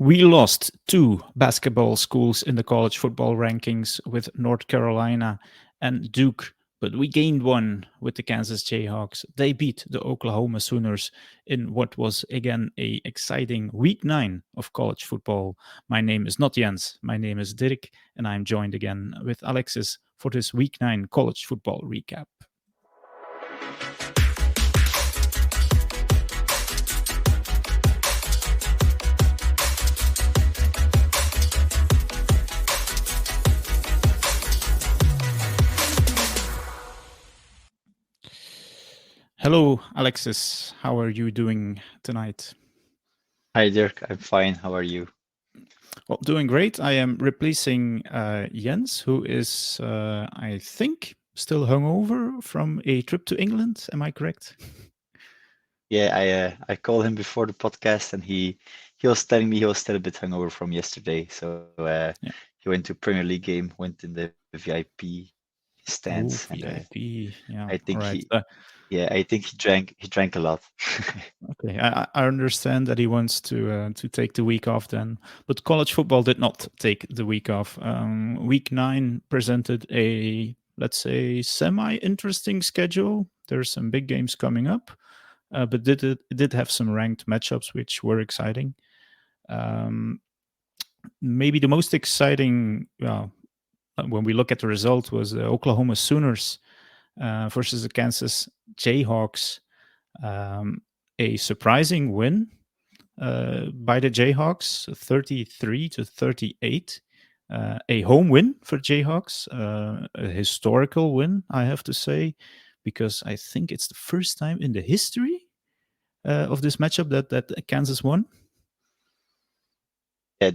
We lost two basketball schools in the college football rankings with North Carolina and Duke, but we gained one with the Kansas Jayhawks. They beat the Oklahoma Sooners in what was again a exciting week 9 of college football. My name is not Jens, my name is Dirk, and I'm joined again with Alexis for this week 9 college football recap. Hello, Alexis. How are you doing tonight? Hi Dirk, I'm fine. How are you? Well, doing great. I am replacing Jens, who is, I think, still hungover from a trip to England. Am I correct? Yeah, I called him before the podcast, and he was telling me he was still a bit hungover from yesterday. So Yeah. he went to Premier League game, went in the VIP stands, Oh, and VIP. Yeah. I All think right. I think he drank a lot. Okay. I understand that he wants to take the week off then, but college football did not take the week off. Week 9 presented a, let's say, semi-interesting schedule. There's some big games coming up. But it did have some ranked matchups which were exciting. Um, Maybe the most exciting, well, when we look at the result, was the Oklahoma Sooners versus the Kansas Jayhawks. Um, a surprising win by the Jayhawks, 33-38. A home win for Jayhawks, a historical win, I have to say, because I think it's the first time in the history of this matchup that Kansas won. Yeah,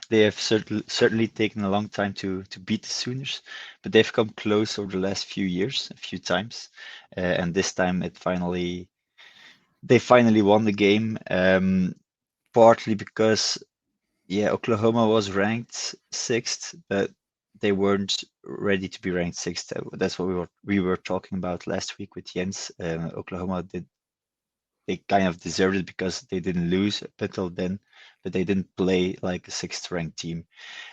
they have certainly taken a long time to beat the Sooners, but they've come close over the last few years, a few times, and this time they finally won the game. Partly because Oklahoma was ranked sixth, but they weren't ready to be ranked sixth. That's what we were talking about last week with Jens. Oklahoma they kind of deserved it because they didn't lose up until then, but they didn't play like a sixth ranked team.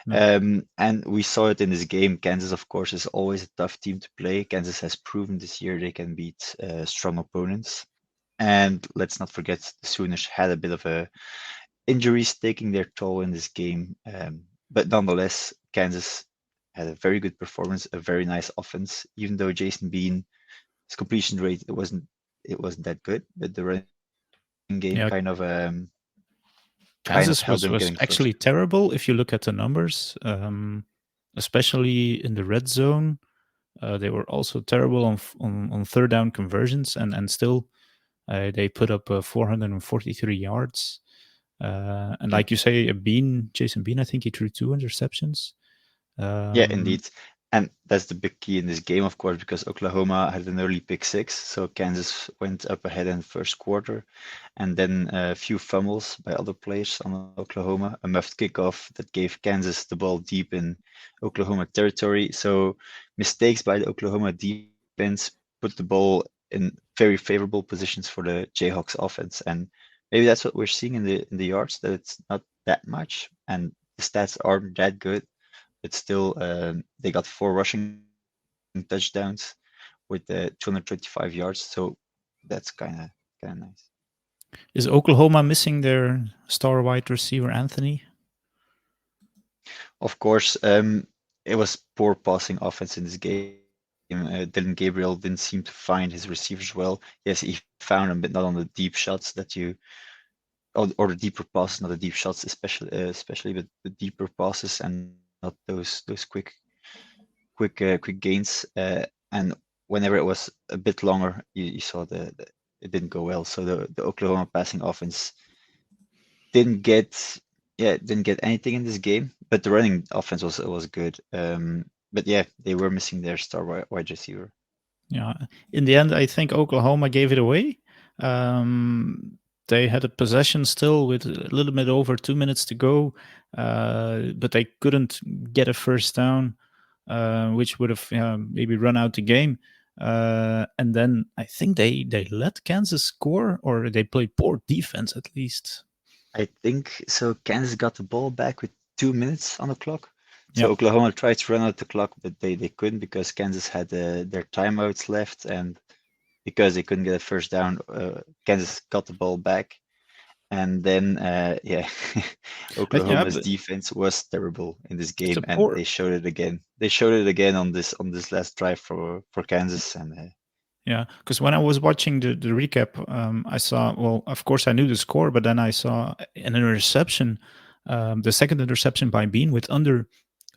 No. And we saw it in this game. Kansas, of course, is always a tough team to play. Kansas has proven this year they can beat strong opponents. And let's not forget the Sooners had a bit of a injuries taking their toll in this game. But nonetheless, Kansas had a very good performance, a very nice offense, even though Jason Bean, his completion rate, it wasn't that good, but the running game Yeah, kind of Kansas held them was getting closer. actually terrible if you look at the numbers, especially in the red zone. They were also terrible on third down conversions, and still they put up 443 yards. And Yeah. like you say, Jason Bean, I think he threw 2 interceptions. Yeah, Um, indeed. And that's the big key in this game, of course, because Oklahoma had an early pick six, so Kansas went up ahead in the first quarter, and then a few fumbles by other players on Oklahoma, a muffed kickoff that gave Kansas the ball deep in Oklahoma territory. So mistakes by the Oklahoma defense put the ball in very favorable positions for the Jayhawks offense, and maybe that's what we're seeing in the yards, that it's not that much, and the stats aren't that good, but still they got 4 rushing touchdowns with 225 yards. So that's kind of nice. is Oklahoma missing their star wide receiver Anthony? Of course, it was poor passing offense in this game. Dylan Gabriel didn't seem to find his receivers well. Yes, he found them, but not on the deep shots or the deeper passes, not the deep shots, especially, but the deeper passes and not those quick gains. And whenever it was a bit longer, you saw the it didn't go well. So the Oklahoma passing offense didn't get didn't get anything in this game, but the running offense was good. But yeah, they were missing their star wide receiver. Yeah, in the end, I think Oklahoma gave it away. They had a possession still with a little bit over 2 minutes to go, but they couldn't get a first down, which would have maybe run out the game. And then I think they let Kansas score, or they played poor defense at least. I think so. Kansas got the ball back with 2 minutes on the clock. So Yeah. Oklahoma tried to run out the clock, but they couldn't because Kansas had their timeouts left, and because they couldn't get a first down, Kansas got the ball back. And then, yeah, Yeah, Oklahoma's but defense was terrible in this it's a game, and poor. they showed it again. They showed it again on this last drive for Kansas, and Yeah, because when I was watching the recap, I saw. Well, of course, I knew the score, but then I saw an interception, the second interception by Bean with under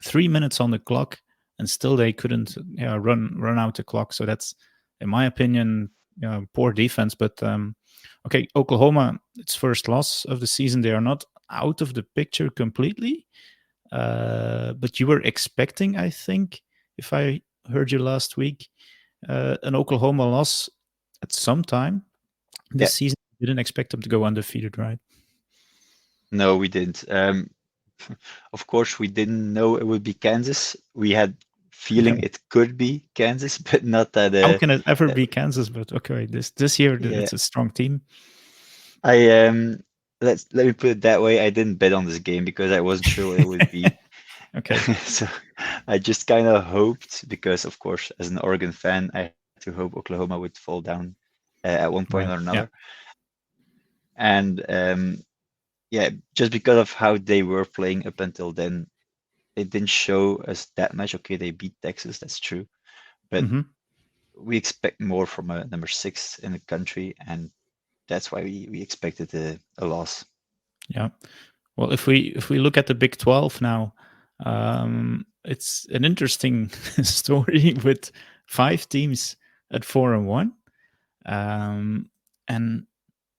3 minutes on the clock, and still they couldn't run out the clock. So that's, in my opinion, poor defense. But okay, Oklahoma, its first loss of the season. They are not out of the picture completely, but you were expecting, I think, if I heard you last week, an Oklahoma loss at some time yeah, this season. You didn't expect them to go undefeated, right? no, we didn't. Of course, we didn't know it would be Kansas. We had feeling Okay. it could be Kansas, but not that. How can it ever That be Kansas? But okay, this year yeah, it's a strong team. I let me put it that way. I didn't bet on this game because I wasn't sure what it would be. Okay. So I just kind of hoped because, of course, as an Oregon fan, I had to hope Oklahoma would fall down at one point or Right. Yeah. another. And yeah, just because of how they were playing up until then, it didn't show us that much. Okay, they beat Texas, that's true, but Hmm. we expect more from a number six in the country, and that's why we expected a loss. Yeah. Well, if we look at the Big 12 now, it's an interesting story with 5 teams at 4-1, um, and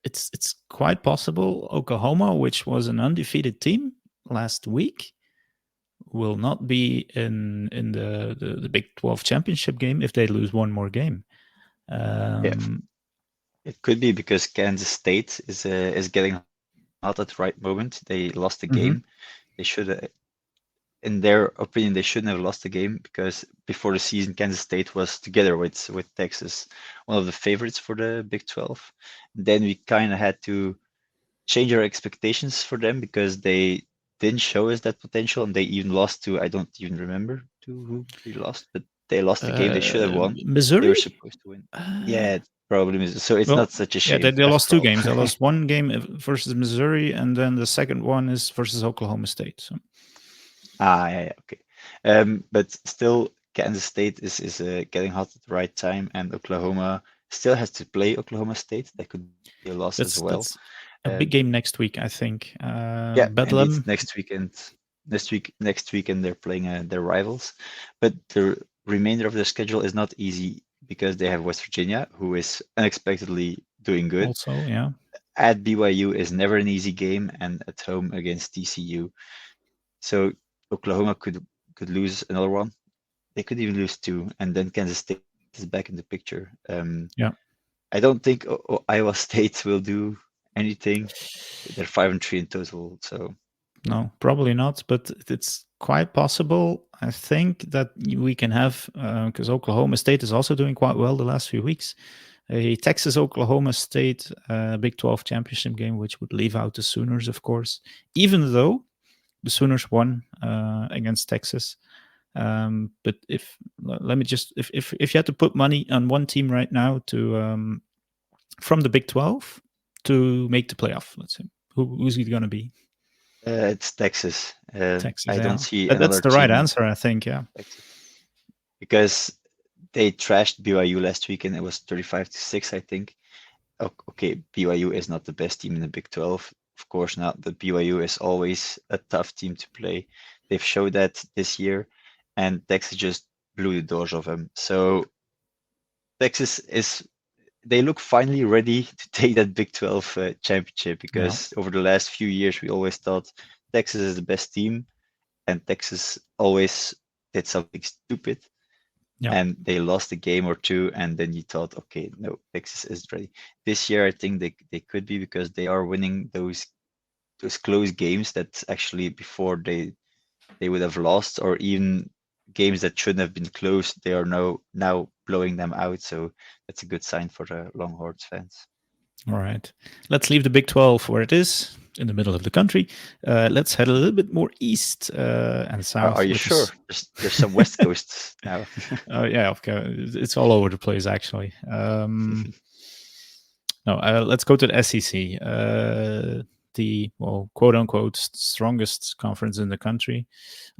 it's quite possible Oklahoma, which was an undefeated team last week, will not be in the Big 12 championship game if they lose one more game. Yeah, Um, it could be because Kansas State is getting hot at the right moment. They lost the game. mhm. They should, in their opinion, they shouldn't have lost the game because before the season, Kansas State was together with Texas, one of the favorites for the Big 12. Then we kind of had to change our expectations for them because they didn't show us that potential, and they even lost to, I don't even remember to who they lost, but they lost the game they should have won. They were Missouri? supposed to win. Uh, Yeah, it probably is. So it's well, not such a yeah, shame they lost two after all. games. They lost one game versus Missouri, and then the second one is versus Oklahoma State. So Ah, yeah, yeah, okay. But still, Kansas State is getting hot at the right time, and Oklahoma still has to play Oklahoma State. That could be a loss as well. that's Um, a big game next week, I think. yeah, indeed. Bedlam. Next weekend they're playing their rivals, but the remainder of their schedule is not easy because they have West Virginia, who is unexpectedly doing good. Also, yeah. At BYU is never an easy game, and at home against TCU. So Oklahoma could lose another one. They could even lose two, and then Kansas State is back in the picture. Yeah. I don't think Iowa State will do anything. They're 5-3 in total, so No, probably not, but it's quite possible. I think that we can have, because Oklahoma State is also doing quite well the last few weeks, a Texas Oklahoma State Big 12 championship game, which would leave out the Sooners, of course, even though the Sooners won against Texas. But if let me just if you had to put money on one team right now to from the Big 12 to make the playoff, let's say, who's it going to be? it's Texas. Texas, I don't yeah. see That's another the right team answer, I think. Yeah. Texas because they trashed BYU last week and it was 35-6, I think. Okay, BYU is not the best team in the Big 12, of course not, but BYU is always a tough team to play. They've showed that this year, and Texas just blew the doors off them. So Texas is they look finally ready to take that Big 12 championship Yeah. because over the last few years we always thought Texas is the best team and Texas always did something stupid Yeah. and they lost a game or two and then you thought, okay, no, Texas is ready. This year I think they could be because they are winning those close games that actually before they would have lost or even games that shouldn't have been close, they are now blowing them out. So that's a good sign for the Longhorns fans. All right. Let's leave the Big 12 where it is. in the middle of the country. Let's head a little bit more east and Are south you with sure? this. There's some West Coasts now. Yeah, okay, it's all over the place actually. No, let's go to the SEC, the quote unquote strongest conference in the country.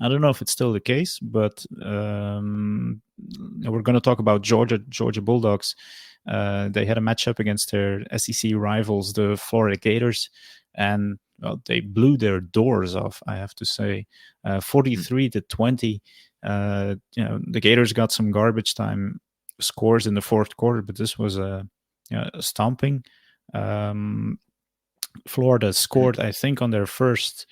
I don't know if it's still the case, but we're going to talk about Georgia Bulldogs. They had a matchup against their SEC rivals, the Florida Gators, and they blew their doors off. I have to say, 43-20. The Gators got some garbage time scores in the fourth quarter, but this was a stomping. Florida scored, I think, on their first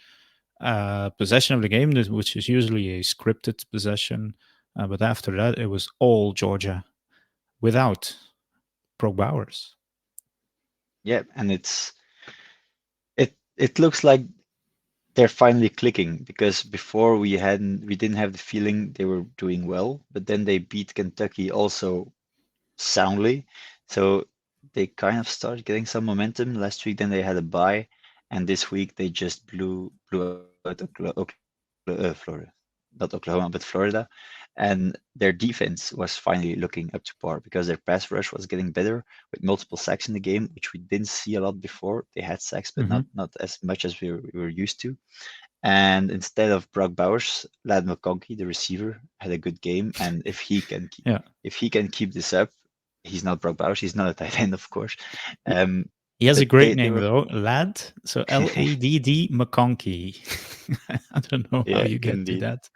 possession of the game, which is usually a scripted possession. But after that, it was all Georgia without Brock Bowers. Yeah, and it looks like they're finally clicking, because before we didn't have the feeling they were doing well, but then they beat Kentucky also soundly. So they kind of started getting some momentum. Last week, then they had a bye, and this week they just blew out Florida, not Oklahoma, but Florida, and their defense was finally looking up to par, because their pass rush was getting better with multiple sacks in the game, which we didn't see a lot before. They had sacks, but not as much as we were used to. And instead of Brock Bowers, Lad McConkey, the receiver, had a good game. And if he can keep this up, he's not Brock Bowers. He's not a tight end, of course. He has a but great they name were, though, Lad. So Ladd McConkey. I don't know how yeah, you get to indeed. that,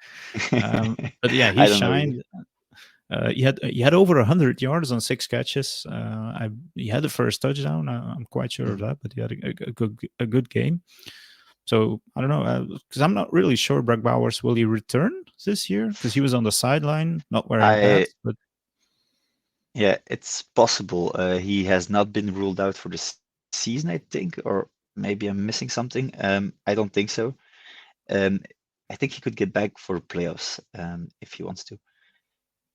but yeah, he I don't know either. shined. He had over 100 yards on 6 catches. He had the first touchdown. I'm quite sure of that, but he had a good game. So I don't know, because I'm not really sure. Brock Bowers, will he return this year? Because he was on the sideline, not wearing pads. But Yeah, it's possible. He has not been ruled out for the season, I think, or maybe I'm missing something. I don't think so. Um, I think he could get back for playoffs if he wants to.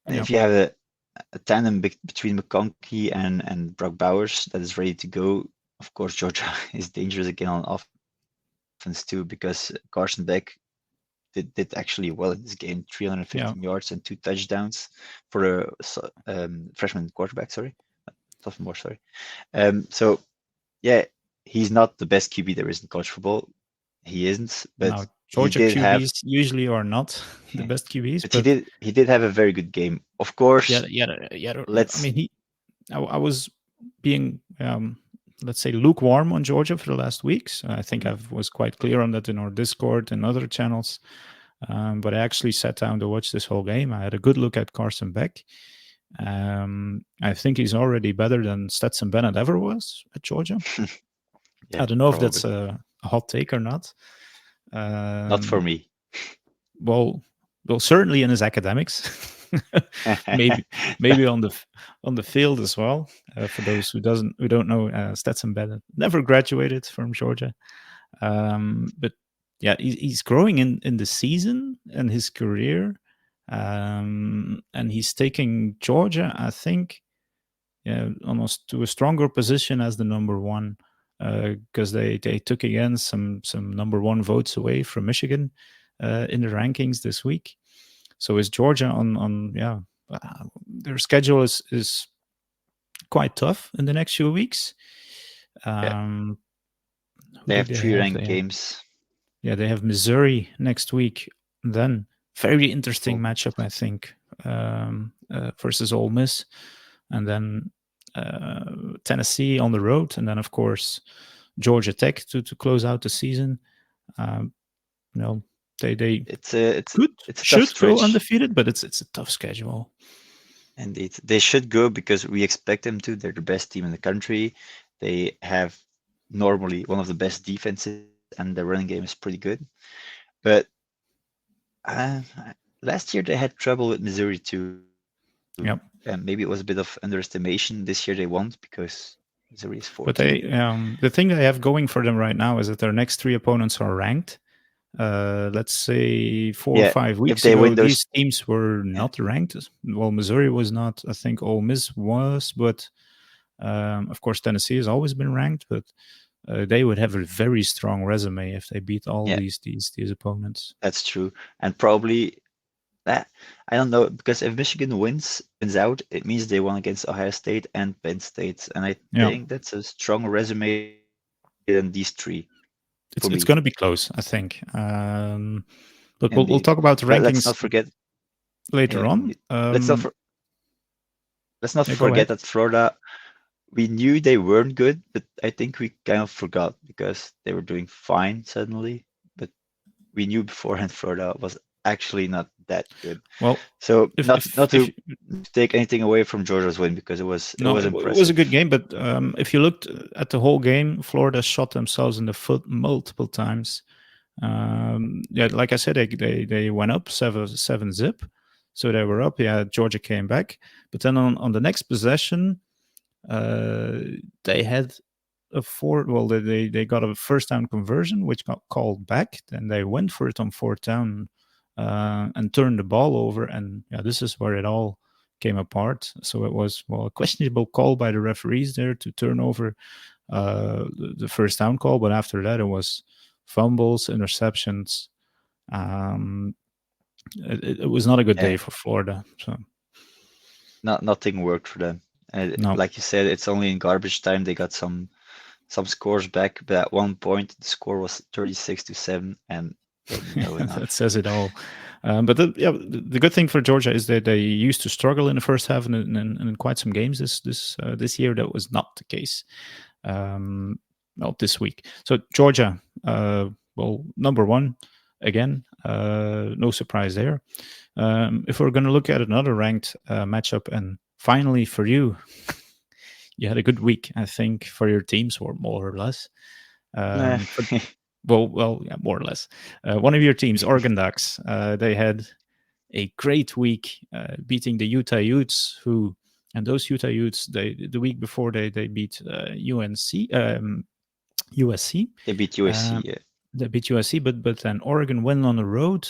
And if you have a tandem between McConkey and Brock Bowers that is ready to go, of course, Georgia is dangerous again on offense too, because Carson Beck did actually well in this game, 315 yards and 2 touchdowns for a freshman quarterback, sophomore, sorry. So, yeah, he's not the best QB there is in college football. He isn't, but now, he Georgia did have. QBs usually are not the best QBs, But but he did have a very good game. Of course, yeah. I let's. mean, I was being let's say lukewarm on Georgia for the last weeks. I think I was quite clear on that in our Discord and other channels. But I actually sat down to watch this whole game. I had a good look at Carson Beck. I think he's already better than Stetson Bennett ever was at Georgia. Yeah, I don't know probably. if that's a hot take or not. Not for me. Well, certainly in his academics. maybe on the field as well. For those who don't know, Stetson Bennett never graduated from Georgia, but yeah, he's growing in the season and his career, and he's taking Georgia, I think, almost to a stronger position as the number one, because they took again some number one votes away from Michigan in the rankings this week. So is Georgia on their schedule is quite tough in the next few weeks. They have 3 ranked games. Yeah, they have Missouri next week. Then very interesting matchup, I think, versus Ole Miss, and then Tennessee on the road, and then of course Georgia Tech to close out the season. They should go undefeated, but it's a tough schedule. Indeed, they should go because we expect them to. They're the best team in the country. They have normally one of the best defenses, and their running game is pretty good. But last year they had trouble with Missouri too. Yep. And maybe it was a bit of underestimation. This year they won because Missouri is 14. But the thing they have going for them right now is that their next 3 opponents are ranked. Let's say 4 or 5 weeks ago, these teams were not ranked. Well, Missouri was not. I think Ole Miss was, but of course Tennessee has always been ranked. But they would have a very strong resume if they beat all Yeah, these opponents. that's true. And probably that I don't know because if Michigan wins out, it means they won against Ohio State and Penn State, and I Yeah, think that's a stronger resume than these three for me. it's going to be close, I think. But Indeed. we'll talk about the But let's not rankings forget, yeah, later on. indeed. Let's not Yeah, go forget ahead. that Florida. We knew they weren't good, but I think we kind of forgot because they were doing fine suddenly. But we knew beforehand Florida was actually not that good. Well, So not if to take anything away from Georgia's win because it no, was it was a impressive. good game, but if you looked at the whole game, Florida shot themselves in the foot multiple times. Yeah, like I said, they went up 7-zip, so they were up. Yeah, Georgia came back, but then on the next possession, uh, they had a four. Well, they got a first down conversion, which got called back. Then they went for it on fourth down and turned the ball over. And yeah, this is where it all came apart. So it was a questionable call by the referees there to turn over the first down call, but after that it was fumbles, interceptions. Um, it was not a good day Yeah, for Florida. So nothing worked for them. no, Like you said, it's only in garbage time they got some scores back, but at one point the score was 36-7, and they didn't know that enough. says it all. But the good thing for Georgia is that they used to struggle in the first half, and in quite some games this year that was not the case. Well, this week. So Georgia, well, number one again. No surprise there. If we're going to look at another ranked matchup, and finally for you, you had a good week, I think, for your teams, or more or less. Nah. For yeah, more or less. One of your teams, Oregon Ducks, they had a great week beating the Utah Utes, who and those Utah Utes, the week before they beat UNC USC. They beat USC, Uh, yeah. they beat USC, but then Oregon went on the road,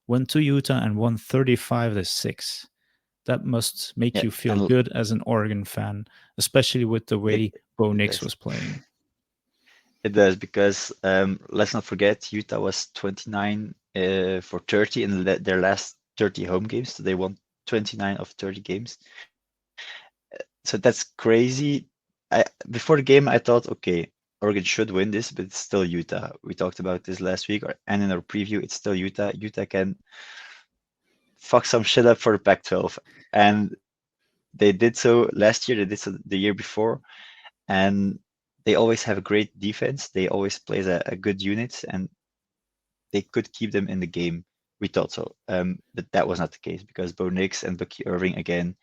went to Utah and won 35-6. That must make Yeah, you feel and good as an Oregon fan, especially with the it way Bo it Nix does. was playing. It does because let's not forget Utah was 29 for 30 in their last 30 home games. So they won 29 of 30 games. So that's crazy. Before the game, I thought, okay, Oregon should win this, but it's still Utah. We talked about this last week, and in our preview, it's still Utah. Utah can fuck some shit up for the Pac-12, and they did so last year. They did so the year before, and they always have a great defense. They always play a good unit, and they could keep them in the game. We thought so, but that was not the case because Bo Nix and Bucky Irving again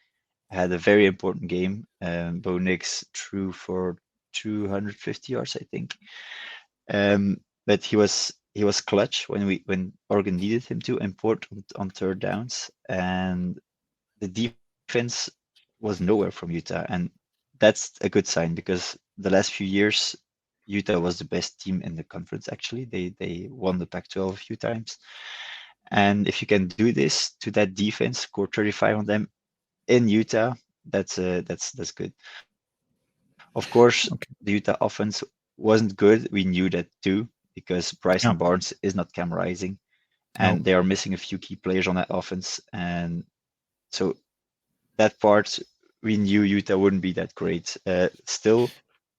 had a very important game. Bo Nix threw for 250 yards, I think. But he was clutch when Oregon needed him to, important on third downs, and the defense was nowhere from Utah, and that's a good sign because the last few years Utah was the best team in the conference. Actually, they won the Pac-12 a few times, and if you can do this to that defense, score 35 on them in Utah, that's good. Of course, the Okay. Utah offense wasn't good. We knew that too because Bryson Yeah. Barnes is not camerizing, and No. they are missing a few key players on that offense, and so that part we knew Utah wouldn't be that great. Still,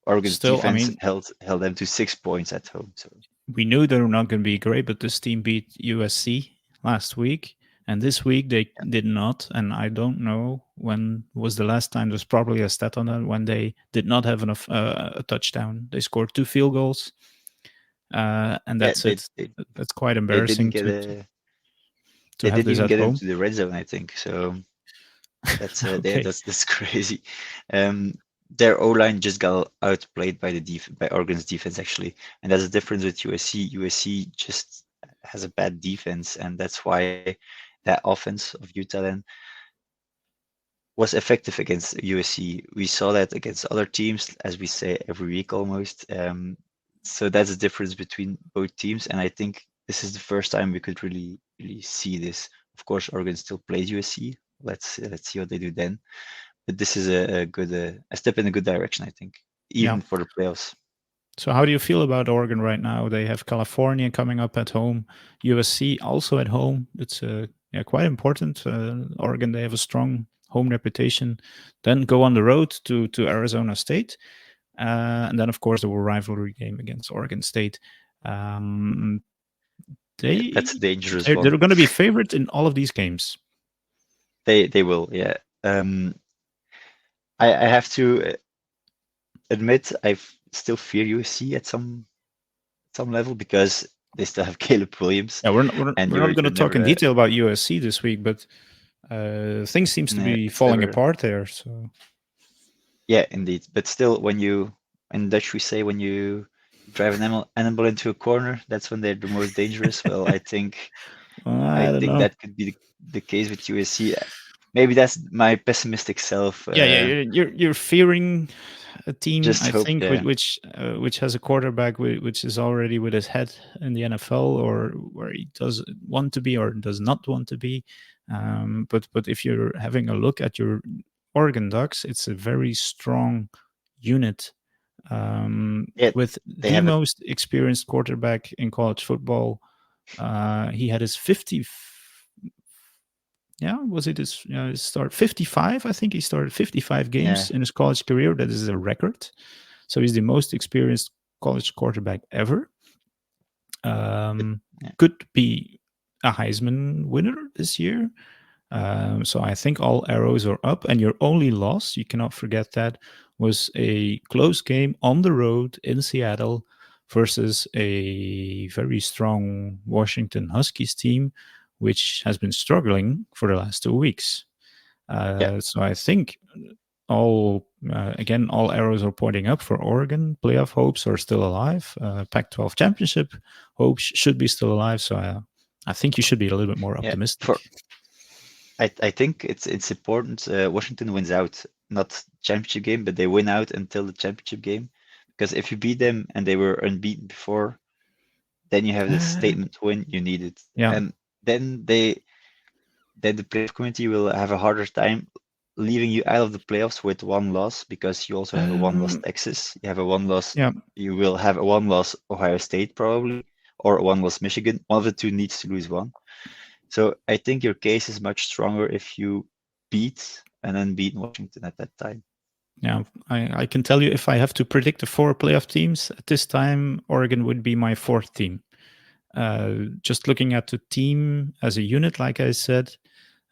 Oregon's Still, I defense mean, held them to 6 points at home. So we knew they were not going to be great, but this team beat USC last week, and this week they yeah, did not. And I don't know when was the last time. There's probably a stat on that when they did not have enough a touchdown. They scored 2 field goals, and yeah, that's it. That's quite they didn't embarrassing get to they have didn't this even at get home. into the red zone. I think so. Okay. That's crazy. Um, their O line just got outplayed by by Oregon's defense actually, and that's the difference with USC. USC just has a bad defense, and that's why that offense of Utah then was effective against USC. We saw that against other teams, as we say every week almost. So that's the difference between both teams, and I think this is the first time we could really see this. Of course, Oregon still plays USC. Let's see what they do then. But this is a good a step in a good direction, I think, Yeah. even for the playoffs. So how do you feel about Oregon right now? They have California coming up at home, USC also at home. It's yeah, quite important. Oregon, they have a strong home reputation. Then go on the road to Arizona State, and then of course the rivalry game against Oregon State. Um, Yeah, they that's a dangerous they're one. going to be favorites in all of these games. They will, yeah. I have to admit I still fear USC at some level because they still have Caleb Williams, Yeah, and we're not going you're to talk in never detail about USC this week, but things seems to be it's falling never apart there. So yeah, indeed. But still, when you in Dutch we say when you drive an animal into a corner, that's when they're the most dangerous. Well, I I don't think know. that could be the case with USC. Maybe that's my pessimistic self. Yeah, you're fearing a team, Just I hope, think, yeah. which has a quarterback which is already with his head in the NFL, or where he does want to be or does not want to be. But if you're having a look at your Oregon Ducks, it's a very strong unit, Yeah, with they the have a most experienced quarterback in college football. He had his 50, yeah, was it his, his start 55? I think he started 55 yeah, games in his college career. That is a record. So he's the most experienced college quarterback ever. but Um, yeah, could be a Heisman winner this year. So I think all arrows are up. And your only loss, you cannot forget that, was a close game on the road in Seattle versus a very strong Washington Huskies team, which has been struggling for the last 2 weeks. yeah, So I think all arrows are pointing up for Oregon. Playoff hopes are still alive. Pac-12 championship hopes should be still alive. So I think you should be a little bit more yeah. For optimistic. I think it's important. Washington wins out, not championship game, but they win out until the championship game. Because if you beat them and they were unbeaten before, then you have this Uh, statement win you needed, yeah. and then the playoff committee will have a harder time leaving you out of the playoffs with one loss because you also have a one loss Um, Texas. You have a one loss. yeah. You will have a one loss Ohio State probably, or a one loss Michigan. One of the two needs to lose one. So I think your case is much stronger if you beat an unbeaten Washington at that time. Yeah. I can tell you, if I have to predict the 4 playoff teams at this time, Oregon would be my 4th team. Just looking at the team as a unit, like I said,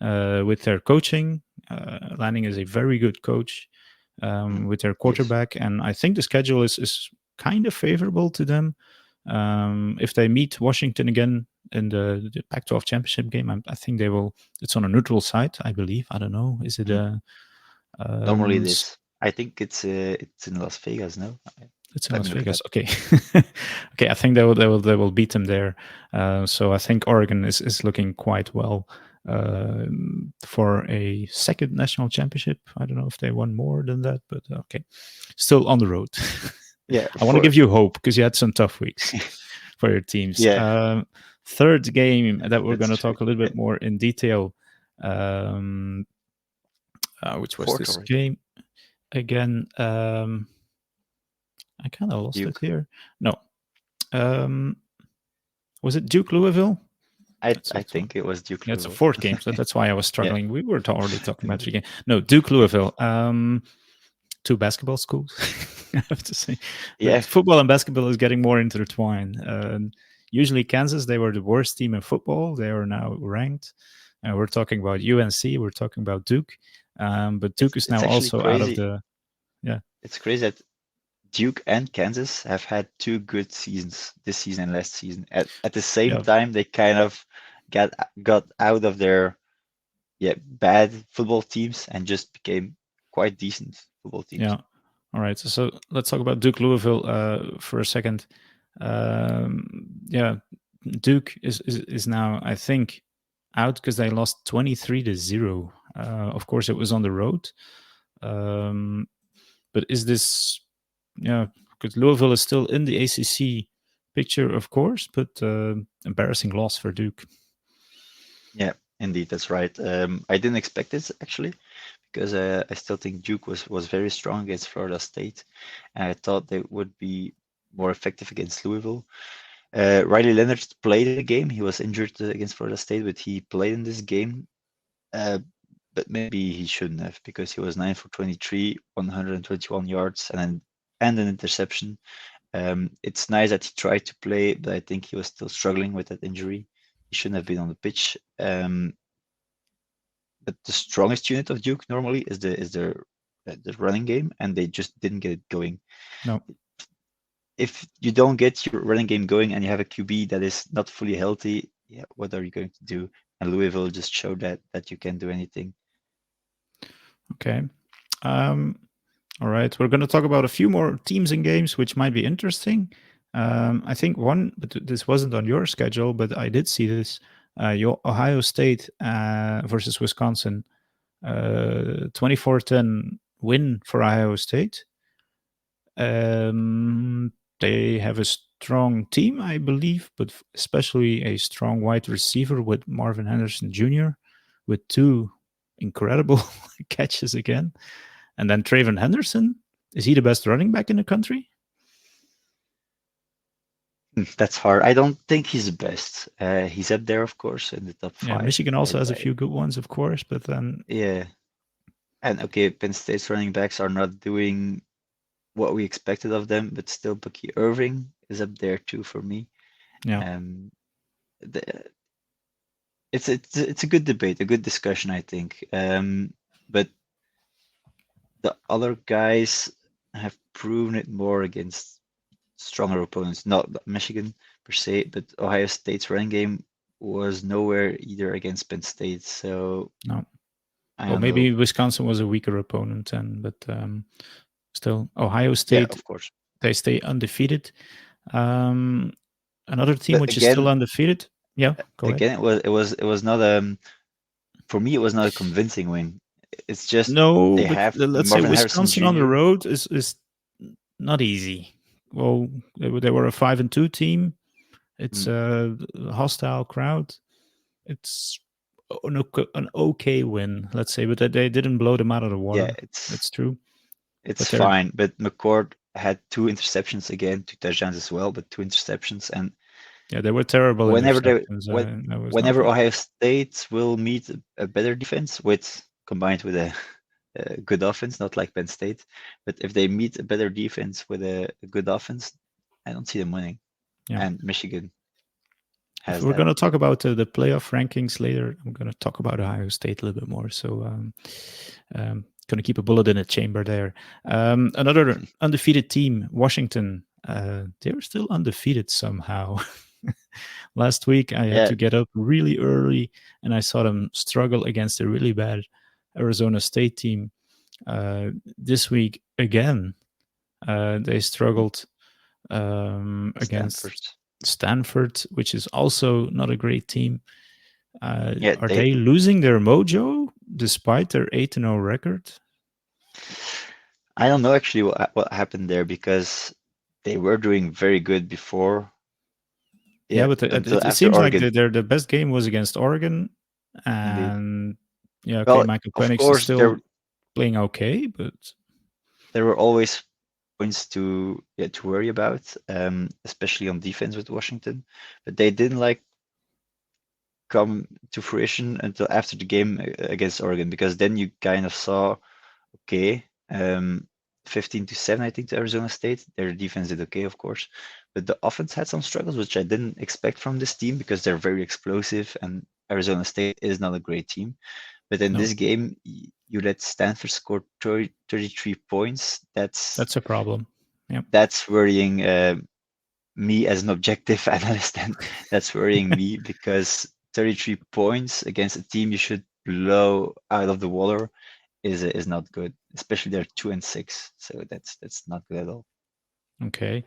with their coaching, Lanning is a very good coach. With their Yes. quarterback, and I think the schedule is kind of favorable to them. If they meet Washington again in the Pac-12 championship game, I think they will. It's on a neutral site, I believe. I don't know. Is it Mm. a? Normally it is. I think it's in Las Vegas, no? It's in Let Las me look it Vegas. up. Okay, okay. I think they will beat them there. So I think Oregon is looking quite well for a second national championship. I don't know if they won more than that, but okay, still on the road. Yeah, I want to for give you hope because you had some tough weeks for your teams. yeah, Third game that we're going that's to true. talk a little Yeah, bit more in detail. Um, which was fourth this already. game again? I kind of lost it Duke. here. No, um, was it Duke Louisville? I That's one. think it was Duke Yeah, it's a Louisville. 4th game, so that's why I was Yeah, struggling. We were already talking about 3 games. No, Duke yeah, Louisville. Two basketball schools, I have to say. yeah. But football and basketball is getting more intertwined. Usually, Kansas, they were the worst team in football. They are now ranked. We're talking about UNC. We're talking about Duke. But Duke is It's now actually also out of crazy. the. Yeah. It's crazy that Duke and Kansas have had two good seasons this season and last season. At the same Yeah. time, they kind of got out of their bad football teams and just became quite decent football teams. Yeah. All right. So let's talk about Duke Louisville for a second. Yeah, Duke is now, I think, out because they lost 23-0. Of course, it was on the road. But is this, yeah, because Louisville is still in the ACC picture, of course, but embarrassing loss for Duke. Yeah, indeed, that's right. I didn't expect this actually because I still think Duke was very strong against Florida State, and I thought they would be more effective against Louisville. Riley Leonard played in the game. He was injured against Florida State, but he played in this game. But maybe he shouldn't have, because he was 9 for 23, 121 yards, and an interception. It's nice that he tried to play, but I think he was still struggling with that injury. He shouldn't have been on the pitch. But the strongest unit of Duke normally is the running game, and they just didn't get it going. No. If you don't get your running game going and you have a QB that is not fully healthy, yeah, what are you going to do? And Louisville just showed that you can't do anything. Okay. All right. We're going to talk about a few more teams and games which might be interesting. I think one, but this wasn't on your schedule, but I did see this. Your Ohio State versus Wisconsin, 24-10 win for Ohio State. They have a strong team, I believe, but especially a strong wide receiver with Marvin Henderson Jr., with 2 incredible catches again. And then Trayvon Henderson, is he the best running back in the country? That's hard. I don't think he's the best. He's up there, of course, in the top 5. Yeah, Michigan also has a few good ones, of course, but then... Yeah. And okay, Penn State's running backs are not doing what we expected of them, but still Bucky Irving is up there too for me. Yeah. It's a good debate, a good discussion, I think. But the other guys have proven it more against stronger opponents. Not Michigan per se, but Ohio State's running game was nowhere either against Penn State. So no. Well, maybe Wisconsin was a weaker opponent, but still, Ohio State, yeah, of course, they stay undefeated. Another team which is still undefeated. Yeah, go ahead. It was not for me. It was not a convincing win. It's just no. They but have let's Marvin say Wisconsin Harrison on the road is not easy. Well, they were a 5-2 team. It's a hostile crowd. It's an okay win, let's say, but they didn't blow them out of the water. Yeah, it's true. It's fine, but McCord had 2 interceptions again, 2 touchdowns as well, but 2 interceptions, and yeah, they were terrible. Whenever Ohio State will meet a better defense combined with a good offense, not like Penn State, but if they meet a better defense with a good offense, I don't see them winning. Yeah. And Michigan has. We're going to talk about the playoff rankings later. I'm going to talk about Ohio State a little bit more. So going to keep a bullet in a chamber there. Another undefeated team, Washington. They were still undefeated somehow. Last week, I had to get up really early, and I saw them struggle against a really bad Arizona State team. This week, again, they struggled against Stanford, which is also not a great team. Are they losing their mojo despite their 8-0 record? I don't know actually what happened there, because they were doing very good before. Yeah, but it seems Oregon. Like the best game was against Oregon, and Michael Penix is still playing okay, but there were always points to worry about, especially on defense with Washington. But they didn't come to fruition until after the game against Oregon, because then you kind of saw, 15-7, I think, to Arizona State. Their defense did okay, of course, but the offense had some struggles, which I didn't expect from this team, because they're very explosive, and Arizona State is not a great team. But in this game, you let Stanford score 33 points. That's a problem. Yeah, that's worrying me as an objective analyst, and that's worrying me, because 33 points against a team you should blow out of the water is not good, especially they're 2-6, so that's not good at all. Okay,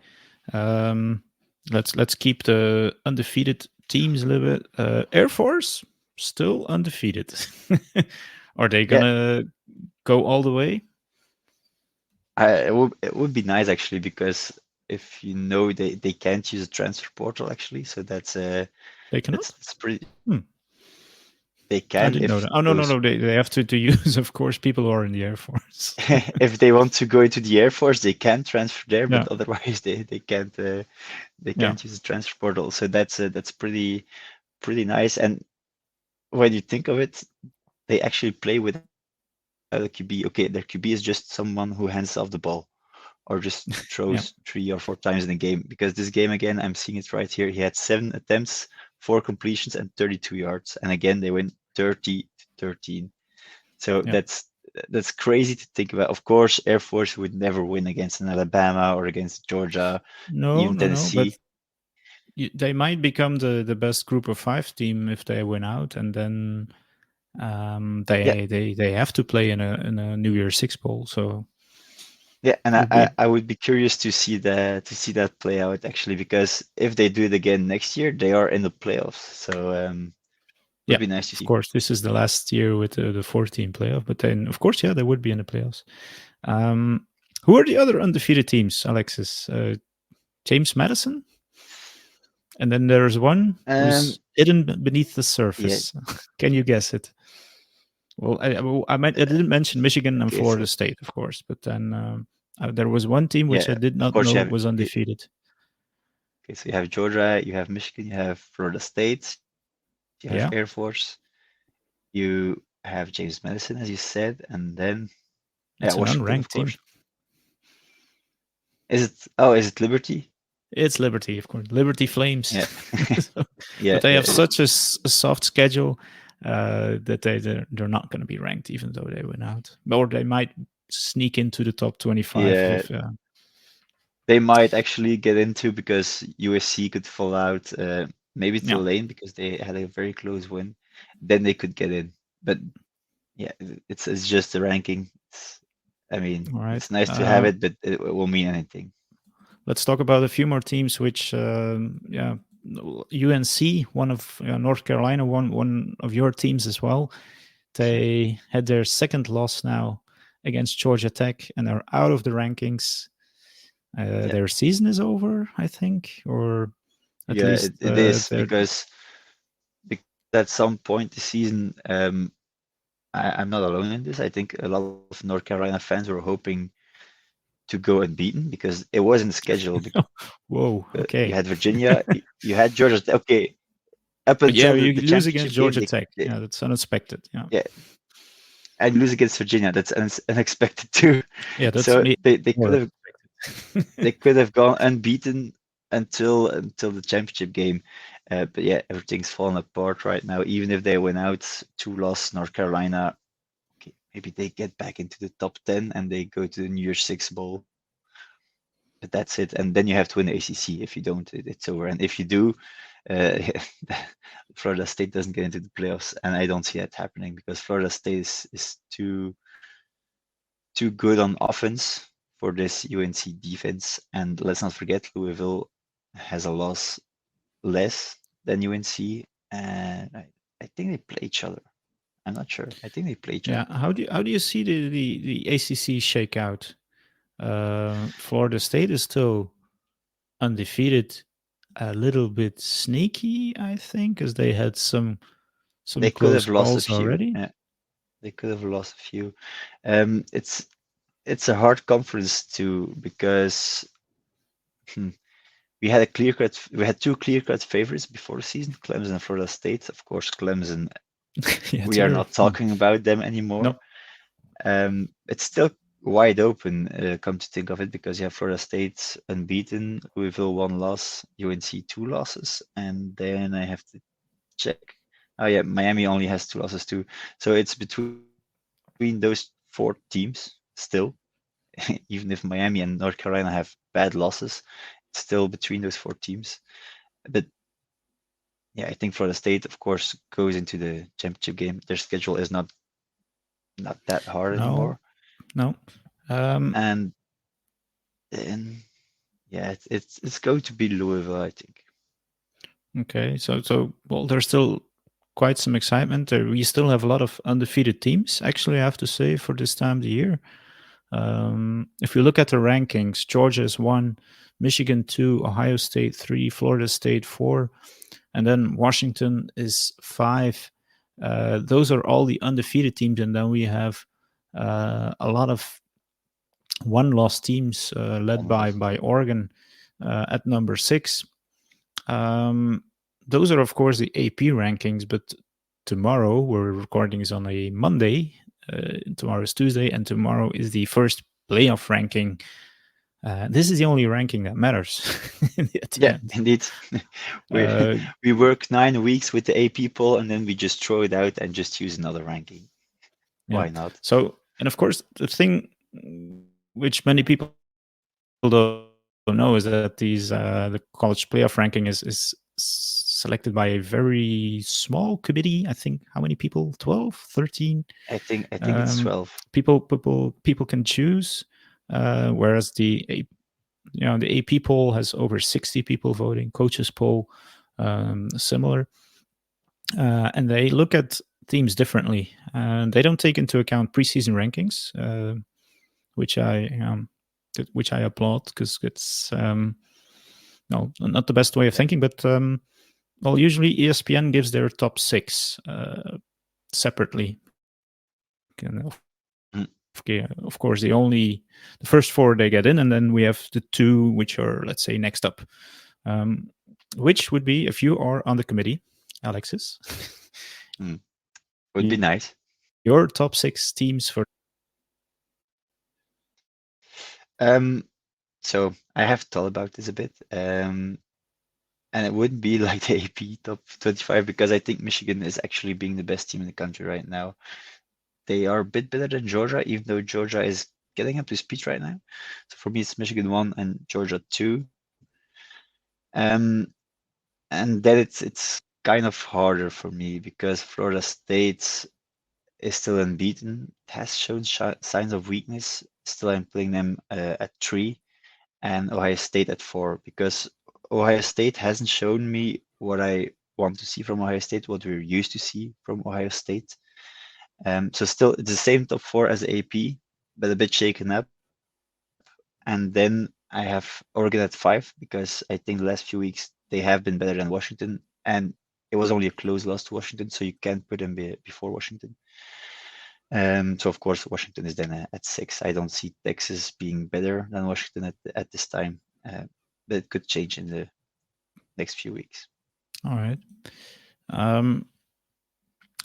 let's keep the undefeated teams a little bit. Air Force still undefeated. Are they gonna go all the way? It would be nice actually, because if they can't use a transfer portal actually, so that's they cannot. It's pretty. They I can didn't know if that. Oh no, no, those no. They have to use, of course, people who are in the Air Force. if they want to go into the Air Force, they can transfer there, Yeah, but otherwise they yeah. can't use the transfer portal. So that's pretty nice. And when you think of it, they actually play without a QB. Okay, their QB is just someone who hands off the ball or just throws Yeah. 3 or 4 times in a game. Because this game again, I'm seeing it right here. He had 7 attempts, 4 completions, and 32 yards. And again, they went 30-13. So Yeah. that's crazy to think about. Of course, Air Force would never win against an Alabama or against Georgia, No, even no, no. But Tennessee. they might become the best Group of Five team if they win out, and then Yeah, they have to play in a New Year's Six bowl. So yeah, and would be I would be curious to see that play out actually, because if they do it again next year, they are in the playoffs. So would yeah. be nice to Of see. course, this is the last year with the 14 playoff, but then of course, yeah, they would be in the playoffs. Who are the other undefeated teams, Alexis? James Madison, and then there's one Um, who's hidden beneath the yeah, surface. Can you guess it? Well, I didn't mention Michigan and okay, so Florida State, of course, but then there was one team which I yeah, did of not course know you have was okay, undefeated. okay, so you have Georgia, you have Michigan, you have Florida State, you have Air Yeah, Force, you have James Madison, as you said, and then yeah, it's an Washington, of unranked course. team. Is it Liberty? It's Liberty, of course. Liberty Flames. Yeah. So- Yeah, but they yeah, have such a soft schedule that they're not going to be ranked, even though they win out. Or they might sneak into the top 25 yeah. if They might actually get into because USC could fall out, maybe yeah. Tulane because they had a very close win. Then they could get in. But yeah, it's just the ranking. I mean, All right. it's nice to have it, but it won't mean anything. Let's talk about a few more teams. Which yeah, UNC, one of North Carolina, one of your teams as well. They had their second loss now against Georgia Tech and are out of the rankings. Yeah, Their season is over, I think, or at yeah, least it is they're because at some point this season, I'm not alone in this. I think a lot of North Carolina fans were hoping to go unbeaten because it wasn't scheduled. whoa, You okay. had Virginia, you had Georgia. Okay, up But yeah, until you the lose against championship game, Georgia Tech. they Yeah, that's unexpected. Yeah, yeah, and lose against Virginia. That's unexpected too. yeah, that's So me. they More could have unexpected. they could have gone unbeaten until the championship game. But yeah, everything's falling apart right now. Even if they win out, 2 loss North Carolina. Okay, maybe they get back into the top 10 and they go to the New Year's Six bowl. But that's it. And then you have to win the ACC. If you don't, it's over. And if you do, uh, Florida State doesn't get into the playoffs, and I don't see that happening because Florida State is too good on offense for this UNC defense. And let's not forget, Louisville has a loss less than UNC, and I think they play each other. I'm not sure. I think they play each Yeah, other. how do you see the ACC shake out? Florida State is still undefeated, a little bit sneaky, I think, as they had some They could close have lost a calls few. already. Yeah, they could have lost a few. It's a hard conference too because hmm, we had 2 clear-cut favorites before the season, Clemson and Florida State. Of course, Clemson, Yeah, we are they're not talking about them anymore. no, It's still wide open, come to think of it, because you have Florida State unbeaten, Louisville 1 loss, UNC 2 losses, and then I have to check. Oh yeah, Miami only has 2 losses too. So it's between those 4 teams still, even if Miami and North Carolina have bad losses, it's still between those 4 teams. But yeah, I think Florida State, of course, goes into the championship game. Their schedule is not that hard no, anymore, no. and then yeah, it's going to be Louisville, I think. Okay, so well, there's still quite some excitement. We still have a lot of undefeated teams. Actually, I have to say for this time of the year, if we look at the rankings, Georgia is 1, Michigan 2, Ohio State 3, Florida State 4, and then Washington is 5, Those are all the undefeated teams, and then we have a lot of one-loss teams led by Almost. Oregon at number 6. Those are, of course, the AP rankings, but tomorrow, we're recording is on a Monday. Tomorrow is Tuesday, and tomorrow is the first playoff ranking. This is the only ranking that matters at the Yeah, end. indeed. we we work 9 weeks with the AP poll, and then we just throw it out and just use another ranking. Yeah. Why not? So, and of course, the thing which many people don't know is that the college playoff ranking is selected by a very small committee. I think how many people? 12, 13. I think it's 12. People can choose, whereas the AP poll has over 60 people voting. Coaches poll, similar, and they look at teams differently, and they don't take into account preseason rankings, which I applaud, because it's no, not the best way of thinking, but well, usually ESPN gives their top 6 separately. Mm. Of course, the first 4 they get in, and then we have the 2 which are, let's say, next up, which would be, if you are on the committee, Alexis, Would be nice. your top 6 teams for. So I have thought about this a bit, and it wouldn't be like the AP top 25, because I think Michigan is actually being the best team in the country right now. They are a bit better than Georgia, even though Georgia is getting up to speed right now. So for me, it's Michigan 1 and Georgia 2. And then it's kind of harder for me, because Florida State is still unbeaten, has shown signs of weakness. Still, I'm playing them at 3, and Ohio State at 4, because Ohio State hasn't shown me what I want to see from Ohio State, what we're used to see from Ohio State. So still, it's the same top 4 as AP, but a bit shaken up. And then I have Oregon at 5, because I think the last few weeks they have been better than Washington, and it was only a close loss to Washington, so you can't put them before Washington. So of course Washington is then at 6. I don't see Texas being better than Washington at this time, but it could change in the next few weeks. All right.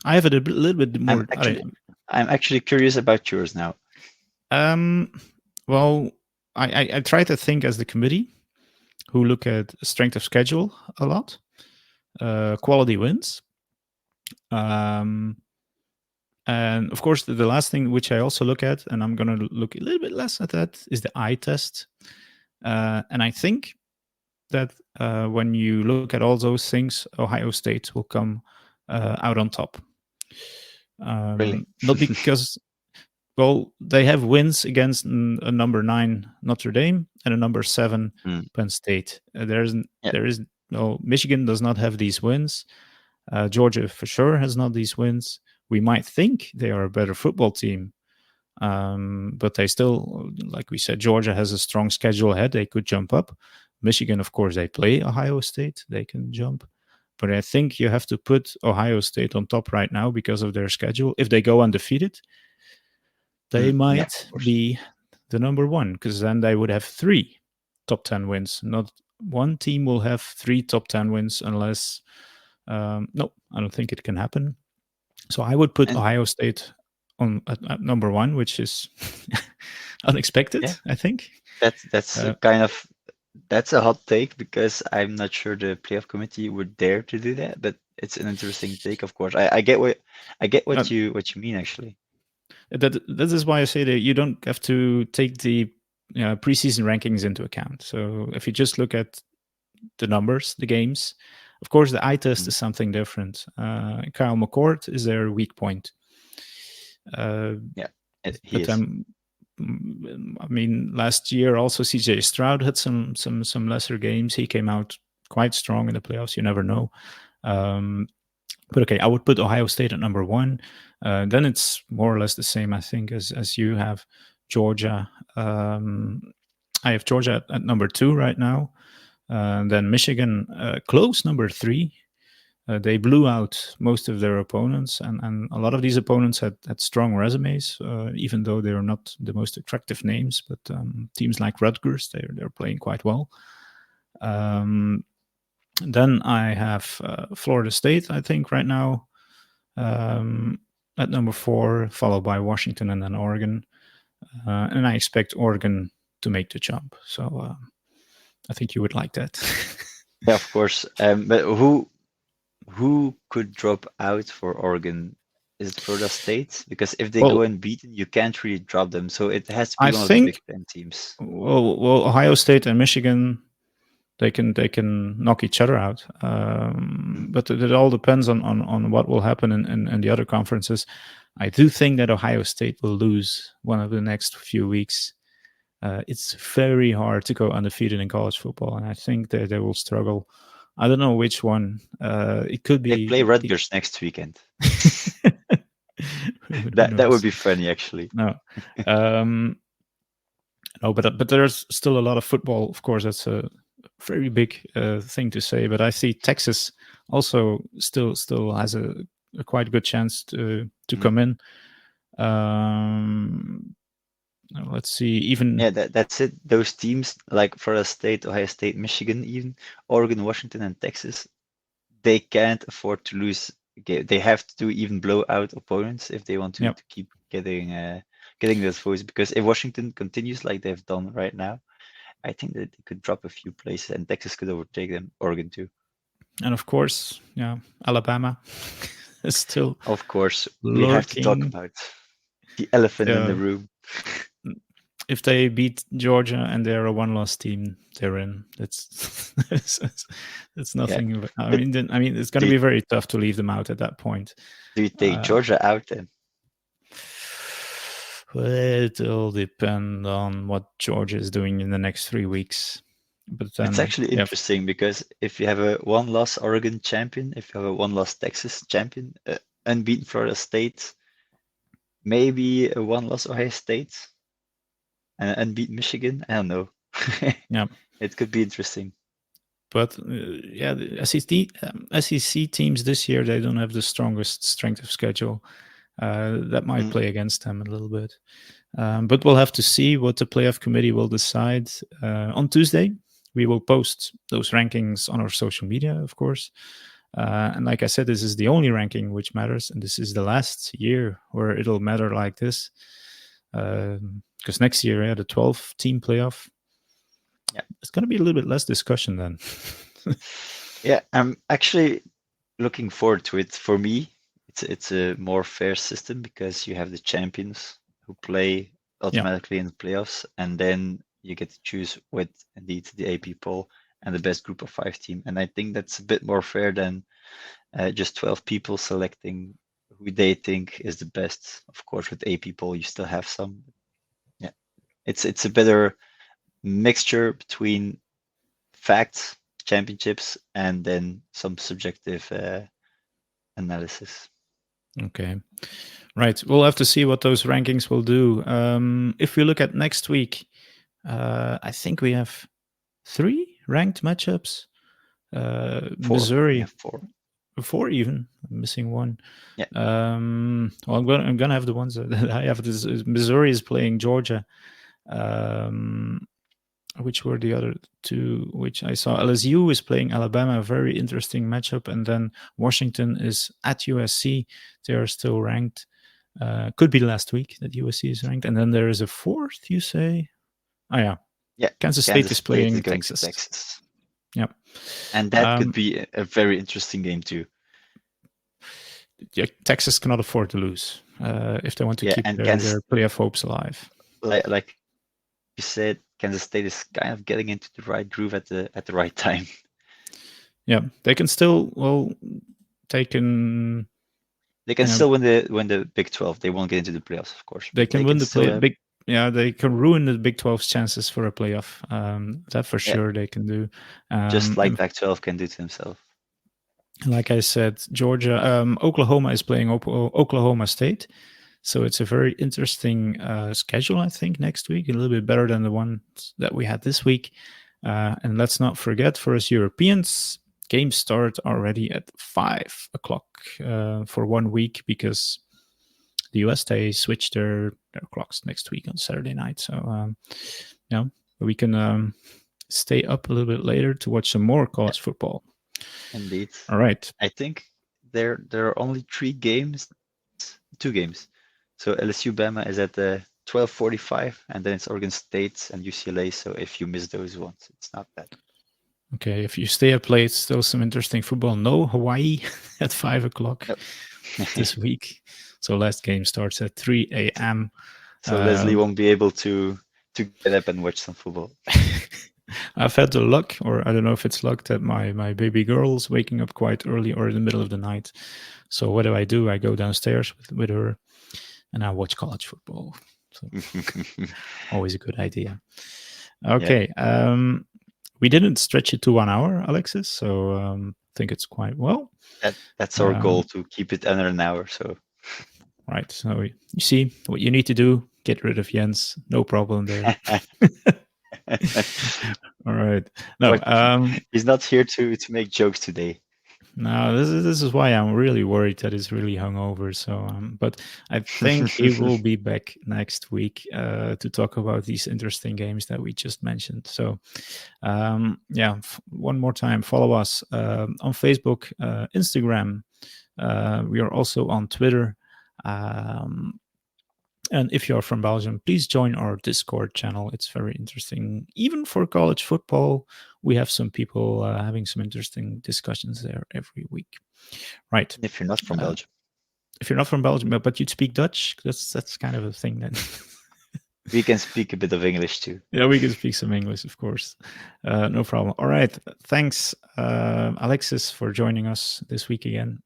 I have it a little bit more. I'm actually curious about yours now. Well, I try to think as the committee, who look at strength of schedule a lot, quality wins, and of course the last thing which I also look at, and I'm going to look a little bit less at that, is the eye test. And I think that when you look at all those things, Ohio State will come out on top. Really? Not because, well, they have wins against a number 9 Notre Dame and a number 7 Penn State. There is no, Michigan does not have these wins. Georgia for sure has not these wins. We might think they are a better football team, but they still, like we said, Georgia has a strong schedule ahead. They could jump up. Michigan, of course, they play Ohio State. They can jump. But I think you have to put Ohio State on top right now because of their schedule. If they go undefeated, they might be the number 1, because then they would have 3 top 10 wins. Not one team will have 3 top 10 wins unless, no, I don't think it can happen. So I would put Ohio State on at number 1, which is unexpected. I think that's that's a hot take, because I'm not sure the playoff committee would dare to do that. But it's an interesting take, of course. I get what you mean, actually. That is why I say that you don't have to take the preseason rankings into account. So if you just look at the numbers, the games, of course, the eye test is something different. Kyle McCord is their weak point. He is. I mean, last year also CJ Stroud had some lesser games. He came out quite strong in the playoffs. You never know. But okay, I would put Ohio State at number 1. Then it's more or less the same, I think, as you have. Georgia. I have Georgia at number 2 right now. Then Michigan, close number 3. They blew out most of their opponents, and a lot of these opponents had strong resumes, even though they are not the most attractive names. But teams like Rutgers, they're playing quite well. Then I have Florida State, I think, right now at number 4, followed by Washington and then Oregon. And I expect Oregon to make the jump. So I think you would like that. Yeah, of course. But who could drop out for Oregon? Is it Florida State? Because if they go Well, unbeaten, you can't really drop them. So it has to be I one of the Big think Ten teams. Ohio State and Michigan, they can knock each other out. Mm. But it all depends on what will happen in the other conferences. I do think that Ohio State will lose one of the next few weeks. It's very hard to go undefeated in college football, and I think that they will struggle. I don't know which one. It could They be play Rutgers next weekend. who That would knows? be funny, actually. No, no, but there's still a lot of football. Of course, that's a very big thing to say. But I see Texas also still has a quite good chance to come in. Let's see. Even Yeah, that's it. Those teams like Florida State, Ohio State, Michigan, even Oregon, Washington, and Texas, they can't afford to lose. They have to even blow out opponents if they want to keep getting those votes. Because if Washington continues like they've done right now, I think that they could drop a few places, and Texas could overtake them. Oregon too. And of course, yeah, Alabama is still. Of course, we have to talk lurking. about the elephant in the room. If they beat Georgia and they're a one-loss team, they're in. That's nothing. Yeah. I mean, it's going to be very tough to leave them out at that point. Do you take Georgia out then? It'll depend on what Georgia is doing in the next 3 weeks. But then, it's actually interesting because if you have a one-loss Oregon champion, if you have a one-loss Texas champion, unbeaten Florida State, maybe a one-loss Ohio State, and unbeaten Michigan, I don't know. Yeah, it could be interesting. But yeah, the SEC teams this year, they don't have the strongest strength of schedule. That might play against them a little bit. But we'll have to see what the playoff committee will decide. On Tuesday, we will post those rankings on our social media, of course. And like I said, this is the only ranking which matters. And this is the last year where it'll matter like this. Because next year, the 12-team playoff, it's going to be a little bit less discussion then. Yeah, I'm actually looking forward to it. For me, it's a more fair system because you have the champions who play automatically in the playoffs, and then you get to choose with indeed the AP poll and the best group of 5 team. And I think that's a bit more fair than just 12 people selecting who they think is the best. Of course, with AP poll, you still have some. Yeah, it's a better mixture between facts, championships, and then some subjective analysis. Okay. Right. We'll have to see what those rankings will do. If we look at next week, I think we have 3 ranked matchups. 4. Missouri. Yeah, 4. 4 even. I'm missing 1. Yeah. Well, I'm gonna have the ones that I have. Missouri is playing Georgia. Which were the other 2 which I saw? LSU is playing Alabama, a very interesting matchup. And then Washington is at USC. They are still ranked. Could be last week that USC is ranked. And then there is a 4th, you say? Oh, yeah. Yeah. Kansas State is playing Texas. Yeah. And that could be a very interesting game too. Yeah, Texas cannot afford to lose if they want to keep their playoff hopes alive. Like you said, Kansas State is kind of getting into the right groove at the right time. Yeah, they can still. They can still win the Big 12. They won't get into the playoffs, of course. They can win the Big. Yeah, they can ruin the Big 12's chances for a playoff. That for sure they can do. Just like Pac-12 can do to themselves. Like I said, Georgia, Oklahoma is playing Oklahoma State. So it's a very interesting schedule, I think, next week. A little bit better than the ones that we had this week. And let's not forget, for us Europeans, games start already at 5 o'clock for 1 week because the US they switch their clocks next week on Saturday night. So yeah, we can stay up a little bit later to watch some more college football. Indeed. All right. I think there are only 2 games. So LSU Bama is at 12:45, and then it's Oregon State and UCLA. So if you miss those ones, it's not bad. Okay, if you stay up late, still some interesting football. No Hawaii at 5 o'clock this week. So last game starts at 3 a.m. So Leslie won't be able to get up and watch some football. I've had the luck, or I don't know if it's luck, that my baby girl's waking up quite early or in the middle of the night. So what do? I go downstairs with her and I watch college football. So always a good idea. Okay. Yeah. We didn't stretch it to 1 hour, Alexis. So I think it's quite well. That's our goal, to keep it under an hour. So right. So you see what you need to do. Get rid of Jens. No problem there. All right. No, he's not here to make jokes today. No, this is why I'm really worried that he's really hungover. So, but I think he will be back next week to talk about these interesting games that we just mentioned. So, yeah, one more time, follow us on Facebook, Instagram. We are also on Twitter. And if you're from Belgium, please join our Discord channel. It's very interesting. Even for college football, we have some people having some interesting discussions there every week. Right. If you're not from Belgium. If you're not from Belgium, but you'd speak Dutch, that's kind of a thing then. We can speak a bit of English too. Yeah, we can speak some English, of course. No problem. All right. Thanks, Alexis, for joining us this week again.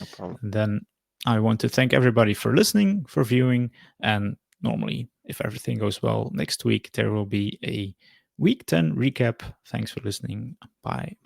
No problem. And then I want to thank everybody for listening, for viewing, and normally, if everything goes well, next week there will be a Week 10 recap. Thanks for listening. Bye.